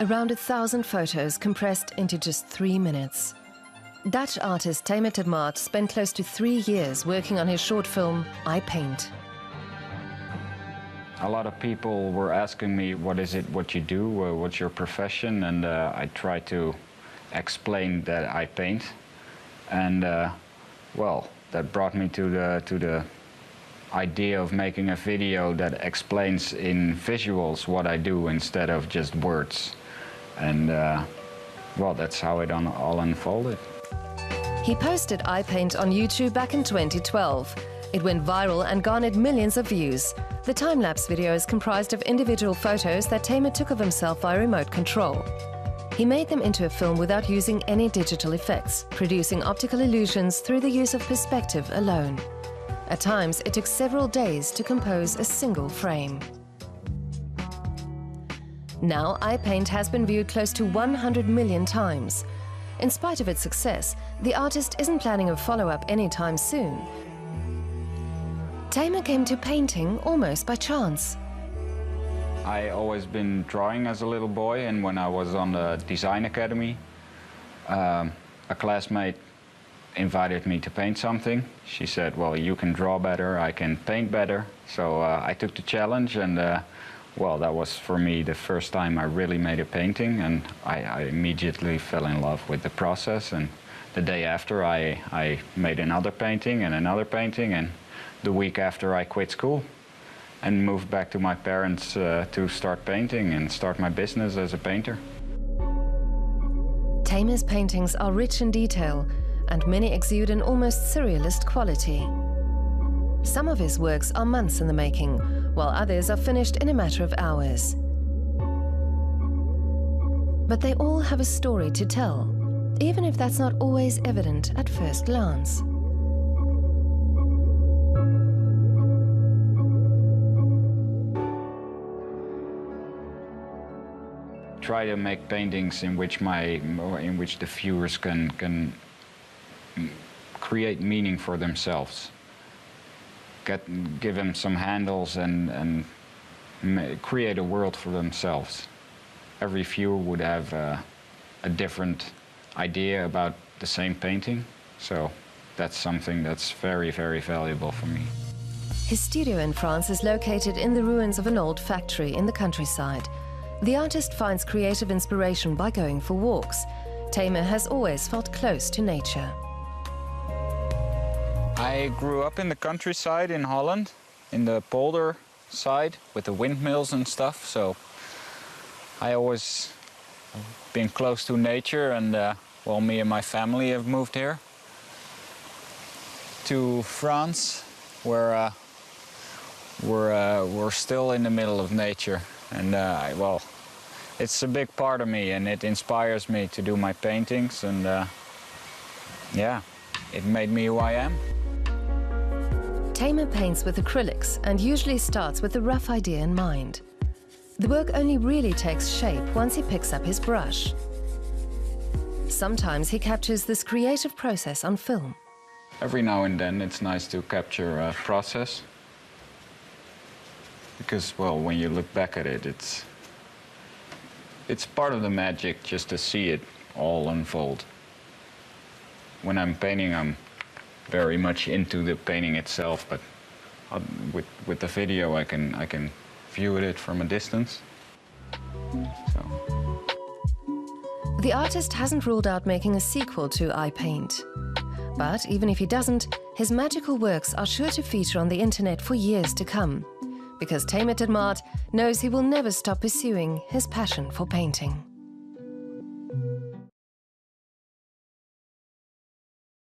Around 1,000 photos compressed into just 3 minutes. Dutch artist Tamer Tedmaat spent close to 3 years working on his short film, I Paint. A lot of people were asking me, what is it, what you do, what's your profession? And I try to explain that I paint. And well, that brought me to the idea of making a video that explains in visuals what I do instead of just words. And well, that's how it all unfolded. He posted I Paint on YouTube back in 2012. It went viral and garnered millions of views. The time-lapse video is comprised of individual photos that Tamer took of himself via remote control. He made them into a film without using any digital effects, producing optical illusions through the use of perspective alone. At times, it took several days to compose a single frame. Now, I Paint has been viewed close to 100 million times. In spite of its success, the artist isn't planning a follow-up anytime soon. Tamer came to painting almost by chance. I always been drawing as a little boy, and when I was on the design academy, a classmate invited me to paint something. She said, well, you can draw better, I can paint better. So I took the challenge, and well, that was for me the first time I really made a painting, and I immediately fell in love with the process. And the day after I made another painting, and the week after I quit school and moved back to my parents to start painting and start my business as a painter. Tamer's paintings are rich in detail, and many exude an almost surrealist quality. Some of his works are months in the making, while others are finished in a matter of hours. But they all have a story to tell, even if that's not always evident at first glance. Try to make paintings in which the viewers can create meaning for themselves. Give them some handles and create a world for themselves. Every viewer would have a different idea about the same painting, so that's something that's very, very valuable for me. His studio in France is located in the ruins of an old factory in the countryside. The artist finds creative inspiration by going for walks. Tamer has always felt close to nature. I grew up in the countryside in Holland, in the polder side with the windmills and stuff, so I always been close to nature, and well, me and my family have moved here to France, where we're still in the middle of nature. And well, it's a big part of me, and it inspires me to do my paintings, and yeah, it made me who I am. Tamer paints with acrylics and usually starts with a rough idea in mind. The work only really takes shape once he picks up his brush. Sometimes he captures this creative process on film. Every now and then it's nice to capture a process, because, well, when you look back at it, it's part of the magic just to see it all unfold. When I'm painting, I'm very much into the painting itself, but with the video I can view it from a distance. So. The artist hasn't ruled out making a sequel to I Paint. But even if he doesn't, his magical works are sure to feature on the internet for years to come, because Tamer Tedmaat knows he will never stop pursuing his passion for painting.